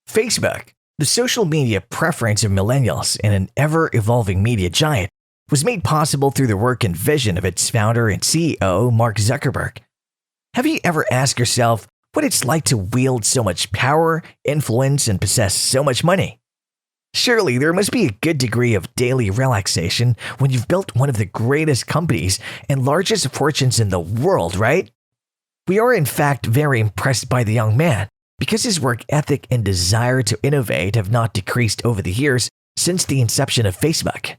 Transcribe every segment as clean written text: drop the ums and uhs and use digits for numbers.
Facebook, the social media preference of millennials and an ever-evolving media giant, was made possible through the work and vision of its founder and CEO, Mark Zuckerberg. Have you ever asked yourself what it's like to wield so much power, influence, and possess so much money? Surely there must be a good degree of daily relaxation when you've built one of the greatest companies and largest fortunes in the world, right? We are in fact very impressed by the young man because his work ethic and desire to innovate have not decreased over the years since the inception of Facebook.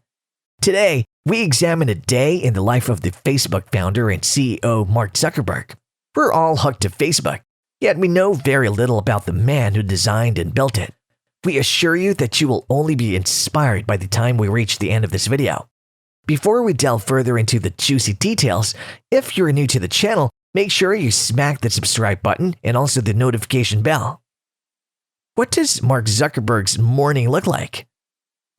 Today, we examine a day in the life of the Facebook founder and CEO Mark Zuckerberg. We're all hooked to Facebook, yet we know very little about the man who designed and built it. We assure you that you will only be inspired by the time we reach the end of this video. Before we delve further into the juicy details, if you're new to the channel, make sure you smack the subscribe button and also the notification bell. What does Mark Zuckerberg's morning look like?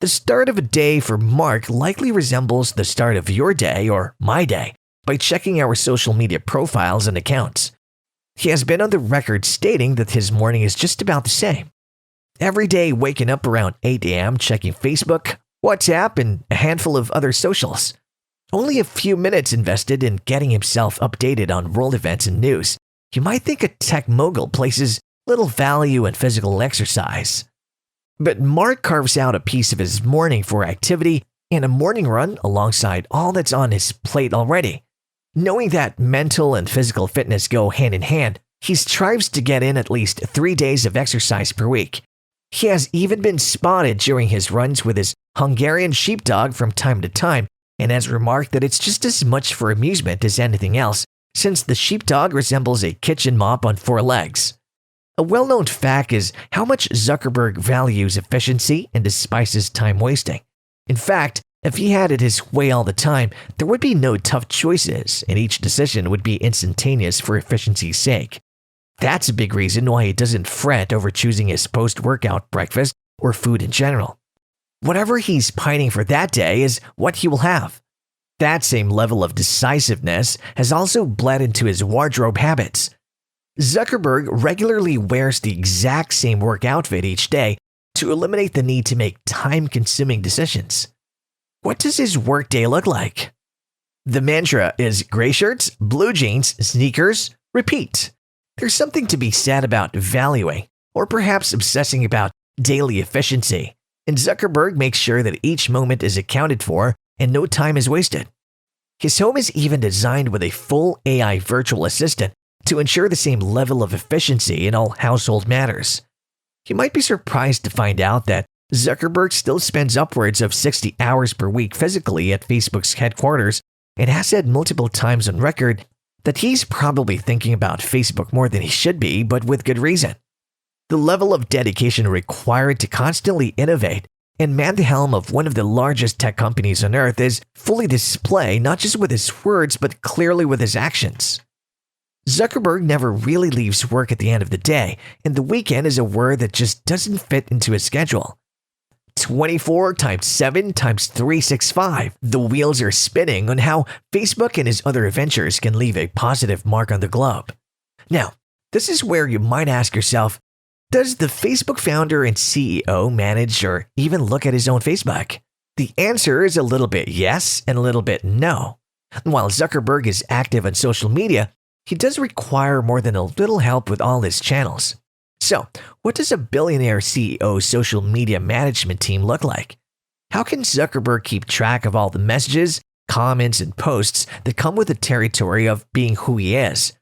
The start of a day for Mark likely resembles the start of your day or my day by checking our social media profiles and accounts. He has been on the record stating that his morning is just about the same. Every day waking up around 8 a.m. checking Facebook, WhatsApp, and a handful of other socials. Only a few minutes invested in getting himself updated on world events and news. You might think a tech mogul places little value in physical exercise. But Mark carves out a piece of his morning for activity and a morning run alongside all that's on his plate already. Knowing that mental and physical fitness go hand in hand, he strives to get in at least 3 days of exercise per week. He has even been spotted during his runs with his Hungarian sheepdog from time to time and has remarked that it's just as much for amusement as anything else, since the sheepdog resembles a kitchen mop on 4 legs. A well-known fact is how much Zuckerberg values efficiency and despises time wasting. In fact, if he had it his way all the time, there would be no tough choices, and each decision would be instantaneous for efficiency's sake. That's a big reason why he doesn't fret over choosing his post-workout breakfast or food in general. Whatever he's pining for that day is what he will have. That same level of decisiveness has also bled into his wardrobe habits. Zuckerberg regularly wears the exact same work outfit each day to eliminate the need to make time-consuming decisions. What does his workday look like? The mantra is gray shirts, blue jeans, sneakers, repeat. There's something to be said about valuing, or perhaps obsessing about daily efficiency, and Zuckerberg makes sure that each moment is accounted for and no time is wasted. His home is even designed with a full AI virtual assistant to ensure the same level of efficiency in all household matters. You might be surprised to find out that Zuckerberg still spends upwards of 60 hours per week physically at Facebook's headquarters and has said multiple times on record that he's probably thinking about Facebook more than he should be, but with good reason. The level of dedication required to constantly innovate and man the helm of one of the largest tech companies on earth is fully displayed not just with his words but clearly with his actions. Zuckerberg never really leaves work at the end of the day, and the weekend is a word that just doesn't fit into his schedule. 24 times 7 times 365. The wheels are spinning on how Facebook and his other ventures can leave a positive mark on the globe. Now, this is where you might ask yourself, does the Facebook founder and CEO manage or even look at his own Facebook? The answer is a little bit yes and a little bit no. While Zuckerberg is active on social media, he does require more than a little help with all his channels. So, what does a billionaire CEO social media management team look like? How can Zuckerberg keep track of all the messages, comments, and posts that come with the territory of being who he is?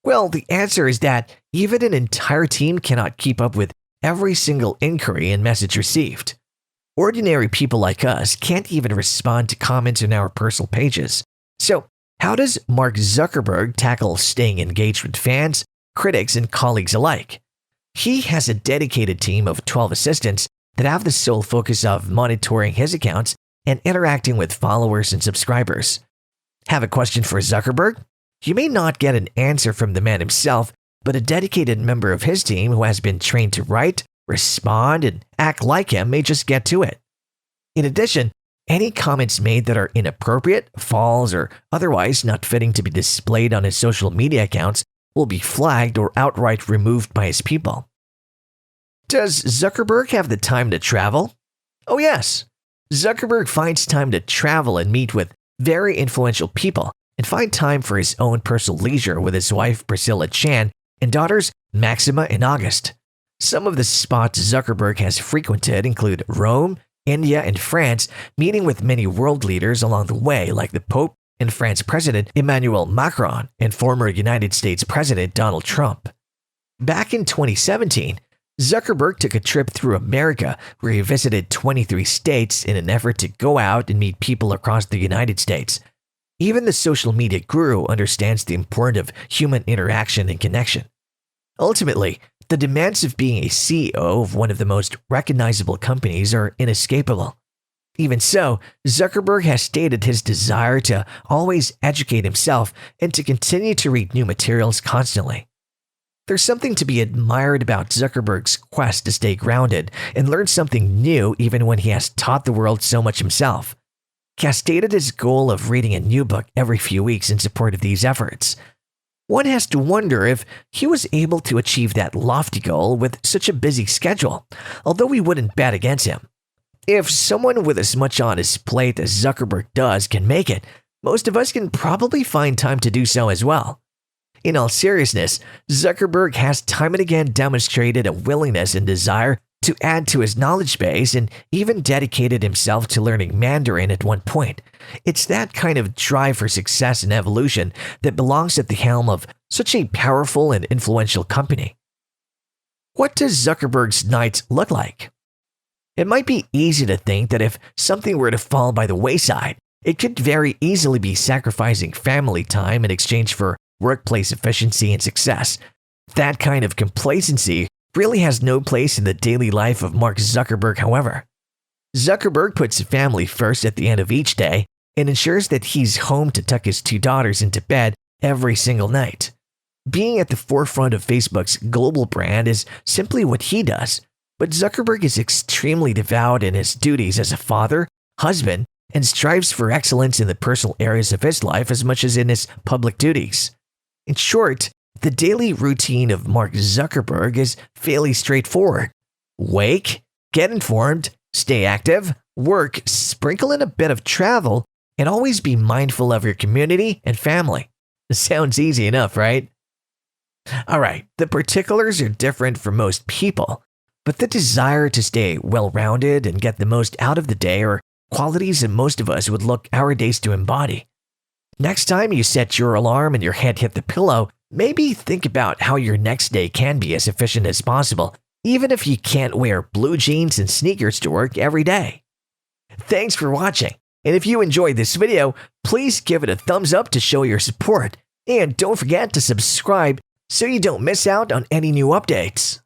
Well, the answer is that even an entire team cannot keep up with every single inquiry and message received. Ordinary people like us can't even respond to comments on our personal pages. So, how does Mark Zuckerberg tackle staying engaged with fans, critics, and colleagues alike? He has a dedicated team of 12 assistants that have the sole focus of monitoring his accounts and interacting with followers and subscribers. Have a question for Zuckerberg? You may not get an answer from the man himself, but a dedicated member of his team who has been trained to write, respond, and act like him may just get to it. In addition, any comments made that are inappropriate, false, or otherwise not fitting to be displayed on his social media accounts will be flagged or outright removed by his people. Does Zuckerberg have the time to travel? Oh yes. Zuckerberg finds time to travel and meet with very influential people and find time for his own personal leisure with his wife Priscilla Chan and daughters Maxima and August. Some of the spots Zuckerberg has frequented include Rome, India, and France, meeting with many world leaders along the way like the Pope and France President Emmanuel Macron and former United States President Donald Trump. Back in 2017, Zuckerberg took a trip through America where he visited 23 states in an effort to go out and meet people across the United States. Even the social media guru understands the importance of human interaction and connection. Ultimately, the demands of being a CEO of one of the most recognizable companies are inescapable. Even so, Zuckerberg has stated his desire to always educate himself and to continue to read new materials constantly. There's something to be admired about Zuckerberg's quest to stay grounded and learn something new even when he has taught the world so much himself. He has stated his goal of reading a new book every few weeks in support of these efforts. One has to wonder if he was able to achieve that lofty goal with such a busy schedule, although we wouldn't bet against him. If someone with as much on his plate as Zuckerberg does can make it, most of us can probably find time to do so as well. In all seriousness, Zuckerberg has time and again demonstrated a willingness and desire to add to his knowledge base and even dedicated himself to learning Mandarin at one point. It's that kind of drive for success and evolution that belongs at the helm of such a powerful and influential company. What does Zuckerberg's night look like? It might be easy to think that if something were to fall by the wayside, it could very easily be sacrificing family time in exchange for workplace efficiency and success. That kind of complacency really has no place in the daily life of Mark Zuckerberg, however. Zuckerberg puts family first at the end of each day and ensures that he's home to tuck his two daughters into bed every single night. Being at the forefront of Facebook's global brand is simply what he does, but Zuckerberg is extremely devout in his duties as a father, husband, and strives for excellence in the personal areas of his life as much as in his public duties. In short, the daily routine of Mark Zuckerberg is fairly straightforward. Wake, get informed, stay active, work, sprinkle in a bit of travel, and always be mindful of your community and family. Sounds easy enough, right? Alright, the particulars are different for most people, but the desire to stay well-rounded and get the most out of the day are qualities that most of us would look our days to embody. Next time you set your alarm and your head hit the pillow, maybe think about how your next day can be as efficient as possible, even if you can't wear blue jeans and sneakers to work every day. Thanks for watching, and if you enjoyed this video, please give it a thumbs up to show your support, and don't forget to subscribe so you don't miss out on any new updates.